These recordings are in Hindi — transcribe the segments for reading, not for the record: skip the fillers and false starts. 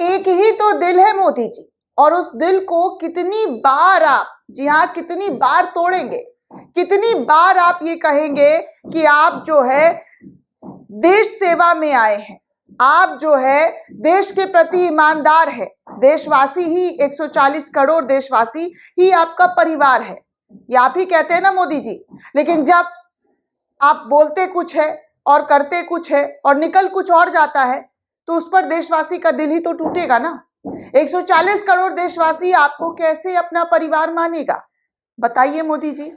एक ही तो दिल है मोदी जी, और उस दिल को कितनी बार आप, जी हाँ, कितनी बार तोड़ेंगे, कितनी बार आप ये कहेंगे कि आप जो है देश सेवा में आए हैं, आप जो है देश के प्रति ईमानदार है, देशवासी ही 140 करोड़ देशवासी ही आपका परिवार है, ये आप ही कहते हैं ना मोदी जी। लेकिन जब आप बोलते कुछ है और करते कुछ है और निकल कुछ और जाता है, तो उस पर देशवासी का दिल ही तो टूटेगा ना। 140 करोड़ देशवासी आपको कैसे अपना परिवार मानेगा, बताइए मोदी जी।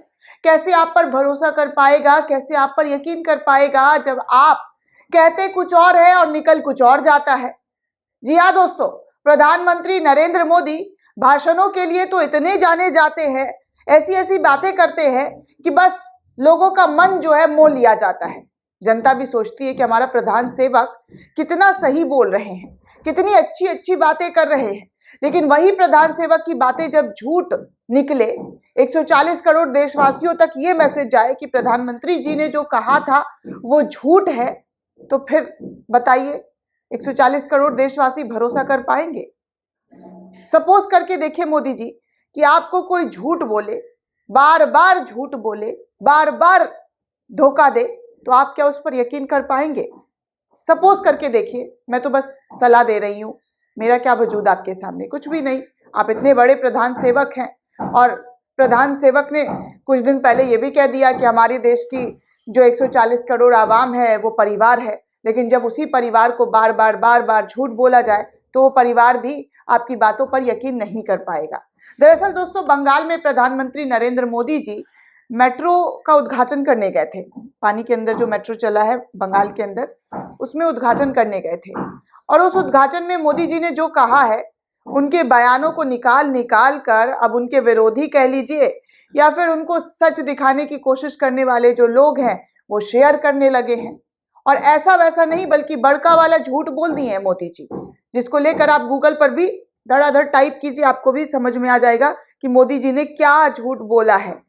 कैसे आप पर भरोसा कर पाएगा, कैसे आप पर यकीन कर पाएगा, जब आप कहते कुछ और है और निकल कुछ और जाता है। जी हाँ दोस्तों, प्रधानमंत्री नरेंद्र मोदी भाषणों के लिए तो इतने जाने जाते हैं, ऐसी ऐसी बातें करते हैं कि बस लोगों का मन जो है मोह लिया जाता है। जनता भी सोचती है कि हमारा प्रधान सेवक कितना सही बोल रहे हैं, कितनी अच्छी अच्छी बातें कर रहे हैं। लेकिन वही प्रधान सेवक की बातें जब झूठ निकले, 140 करोड़ देशवासियों तक ये मैसेज जाए कि प्रधानमंत्री जी ने जो कहा था वो झूठ है, तो फिर बताइए 140 करोड़ देशवासी भरोसा कर पाएंगे? सपोज करके देखिए मोदी जी कि आपको कोई झूठ बोले, बार बार झूठ बोले, बार बार धोखा दे, तो आप क्या उस पर यकीन कर पाएंगे? सपोज करके देखिए, मैं तो बस सलाह दे रही हूँ, मेरा क्या वजूद आपके सामने, कुछ भी नहीं। आप इतने बड़े प्रधान सेवक हैं, और प्रधान सेवक ने कुछ दिन पहले ये भी कह दिया कि हमारे देश की जो 140 करोड़ आवाम है वो परिवार है। लेकिन जब उसी परिवार को बार बार झूठ बोला जाए, तो वो परिवार भी आपकी बातों पर यकीन नहीं कर पाएगा। दरअसल दोस्तों, बंगाल में प्रधानमंत्री नरेंद्र मोदी जी मेट्रो का उद्घाटन करने गए थे। पानी के अंदर जो मेट्रो चला है बंगाल के अंदर, उसमें उद्घाटन करने गए थे। और उस उद्घाटन में मोदी जी ने जो कहा है, उनके बयानों को निकाल निकाल कर अब उनके विरोधी कह लीजिए या फिर उनको सच दिखाने की कोशिश करने वाले जो लोग हैं वो शेयर करने लगे हैं। और ऐसा वैसा नहीं, बल्कि बड़का वाला झूठ बोल दिए हैं मोदी जी, जिसको लेकर आप गूगल पर भी धड़ाधड़ टाइप कीजिए, आपको भी समझ में आ जाएगा कि मोदी जी ने क्या झूठ बोला है,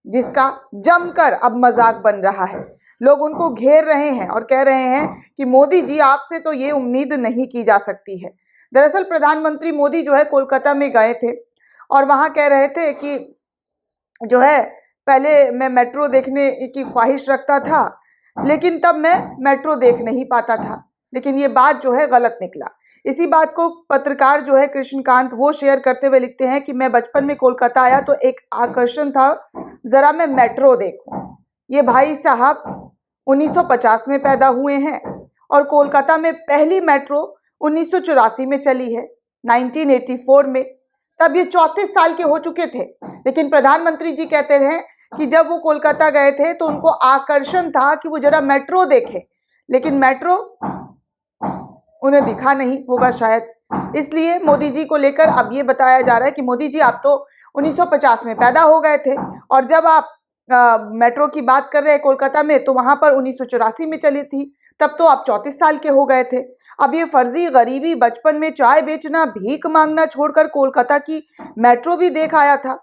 जिसका जमकर अब मजाक बन रहा है। लोग उनको घेर रहे हैं और कह रहे हैं कि मोदी जी आपसे तो ये उम्मीद नहीं की जा सकती है। दरअसल प्रधानमंत्री मोदी जो है कोलकाता में गए थे, और वहां कह रहे थे कि जो है पहले मैं मेट्रो देखने की ख्वाहिश रखता था, लेकिन तब मैं मेट्रो देख नहीं पाता था। लेकिन ये बात जो है गलत निकला। इसी बात को पत्रकार जो है कृष्णकांत वो शेयर करते हुए लिखते हैं कि मैं बचपन में कोलकाता आया तो एक आकर्षण था, जरा मैं मेट्रो देखूं। ये भाई साहब 1950 में पैदा हुए हैं और कोलकाता में पहली मेट्रो 1984 में चली है, 1984 में। तब ये 34 साल के हो चुके थे। लेकिन प्रधानमंत्री जी कहते हैं कि जब वो कोलकाता गए थे तो उनको आकर्षण था कि वो जरा मेट्रो देखें, लेकिन मेट्रो उन्हें दिखा नहीं होगा शायद। इसलिए मोदी जी को लेकर अब ये बताया जा रहा है कि मोदी जी आप तो 1950 में पैदा हो गए थे, और जब आप मेट्रो की बात कर रहे हैं कोलकाता में, तो वहां पर 1984 में चली थी, तब तो आप 34 साल के हो गए थे। अब ये फर्जी गरीबी, बचपन में चाय बेचना, भीख मांगना छोड़कर कोलकाता की मेट्रो भी देख आया था।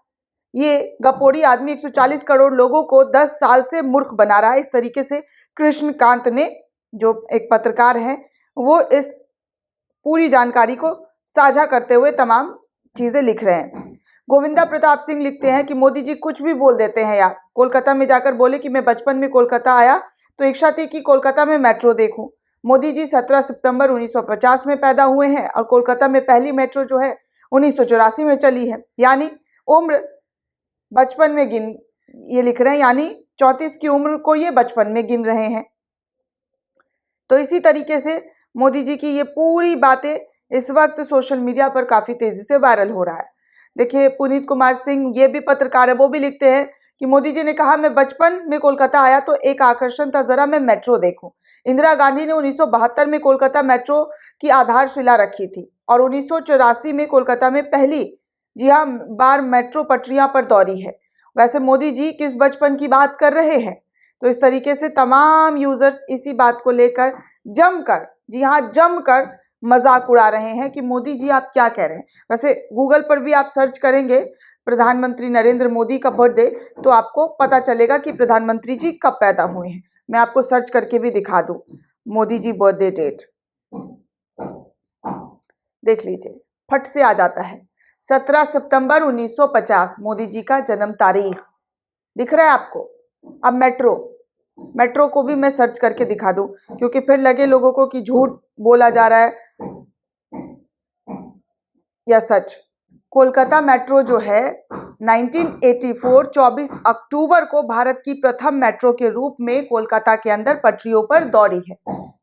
ये गपोड़ी आदमी 140 करोड़ लोगों को 10 साल से मूर्ख बना रहा है। इस तरीके से कृष्णकांत ने, जो एक पत्रकार हैं, वो इस पूरी जानकारी को साझा करते हुए तमाम चीजें लिख रहे हैं। गोविंदा प्रताप सिंह लिखते हैं कि मोदी जी कुछ भी बोल देते हैं यार। कोलकाता में जाकर बोले कि मैं बचपन में कोलकाता आया तो इच्छा थी कि कोलकाता में मेट्रो देखूं। मोदी जी 17 सितंबर 1950 में पैदा हुए हैं और कोलकाता में पहली मेट्रो जो है 1984 में चली है, यानी उम्र बचपन में गिन, ये लिख रहे हैं, यानी 34 की उम्र को ये बचपन में गिन रहे हैं। तो इसी तरीके से मोदी जी की ये पूरी बातें इस वक्त सोशल मीडिया पर काफी तेजी से वायरल हो रहा है। देखिए पुनीत कुमार सिंह, ये भी पत्रकार है, वो भी लिखते हैं कि मोदी जी ने कहा मैं बचपन में कोलकाता आया तो एक आकर्षण था, जरा मैं मेट्रो देखूं। इंदिरा गांधी ने 1972 में कोलकाता मेट्रो की आधारशिला रखी थी और 1984 में कोलकाता में पहली, जी हाँ, बार मेट्रो पटरियां पर दौड़ी है। वैसे मोदी जी किस बचपन की बात कर रहे हैं? तो इस तरीके से तमाम यूजर्स इसी बात को लेकर जमकर, जी हाँ, जमकर मजाक उड़ा रहे हैं कि मोदी जी आप क्या कह रहे हैं। वैसे गूगल पर भी आप सर्च करेंगे प्रधानमंत्री नरेंद्र मोदी का बर्थडे, तो आपको पता चलेगा कि प्रधानमंत्री जी कब पैदा हुए हैं। मैं आपको सर्च करके भी दिखा दूं मोदी जी बर्थडे डेट। देख लीजिए, फट से आ जाता है 17 सितंबर 1950 मोदी जी का जन्म तारीख दिख रहा है आपको। अब मेट्रो को भी मैं सर्च करके दिखा दूं, क्योंकि फिर लगे लोगों को कि झूठ बोला जा रहा है या सच। कोलकाता मेट्रो जो है 1984 24 अक्टूबर को भारत की प्रथम मेट्रो के रूप में कोलकाता के अंदर पटरियों पर दौड़ी है।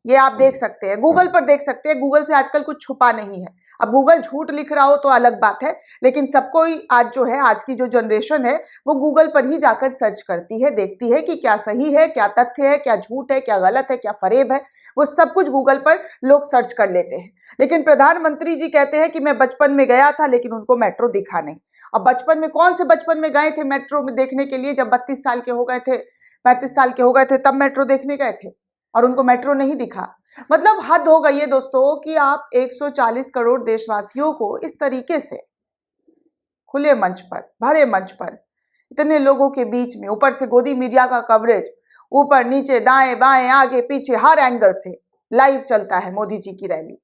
ये आप देख सकते हैं, गूगल पर देख सकते हैं। गूगल से आजकल कुछ छुपा नहीं है। अब गूगल झूठ लिख रहा हो तो अलग बात है, लेकिन सबको ही आज जो है, आज की जो जनरेशन है वो गूगल पर ही जाकर सर्च करती है, देखती है कि क्या सही है, क्या तथ्य है, क्या झूठ है, क्या गलत है, क्या फरेब है। वो सब कुछ गूगल पर लोग सर्च कर लेते हैं। लेकिन प्रधानमंत्री जी कहते हैं कि मैं बचपन में गया था लेकिन उनको मेट्रो दिखा नहीं। अब बचपन में कौन से बचपन में गए थे मेट्रो में देखने के लिए? जब 32 साल के हो गए थे, 35 साल के हो गए थे, तब मेट्रो देखने गए थे और उनको मेट्रो नहीं दिखा। मतलब हद हो गई है दोस्तों कि आप 140 करोड़ देशवासियों को इस तरीके से खुले मंच पर, भरे मंच पर, इतने लोगों के बीच में, ऊपर से गोदी मीडिया का कवरेज, ऊपर नीचे दाएं बाएं आगे पीछे हर एंगल से लाइव चलता है मोदी जी की रैली।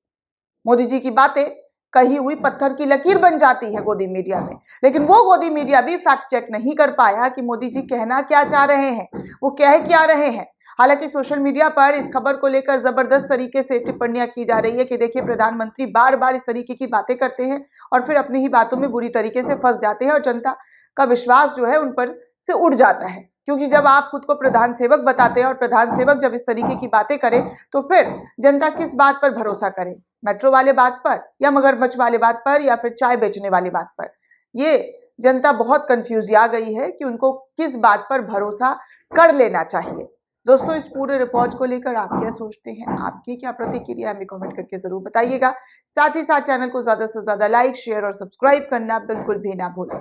मोदी जी की बातें कही हुई पत्थर की लकीर बन जाती है गोदी मीडिया में। लेकिन वो गोदी मीडिया भी फैक्ट चेक नहीं कर पाया कि मोदी जी कहना क्या चाह रहे हैं, वो कह क्या रहे हैं। हालांकि सोशल मीडिया पर इस खबर को लेकर जबरदस्त तरीके से टिप्पणियां की जा रही है कि देखिए प्रधानमंत्री बार बार इस तरीके की बातें करते हैं और फिर अपनी ही बातों में बुरी तरीके से फंस जाते हैं और जनता का विश्वास जो है उन पर से उड़ जाता है। क्योंकि जब आप खुद को प्रधान सेवक बताते हैं और प्रधान सेवक जब इस तरीके की बातें करें तो फिर जनता किस बात पर भरोसा करे? मेट्रो वाले बात पर, या मगरमच्छ वाले बात पर, या फिर चाय बेचने वाली बात पर? ये जनता बहुत कंफ्यूज आ गई है कि उनको किस बात पर भरोसा कर लेना चाहिए। दोस्तों, इस पूरे रिपोर्ट को लेकर आप क्या सोचते हैं? आपकी क्या प्रतिक्रिया हमें कमेंट करके जरूर बताइएगा। साथ ही साथ चैनल को ज्यादा से ज्यादा लाइक, शेयर और सब्सक्राइब करना बिल्कुल भी ना भूलें।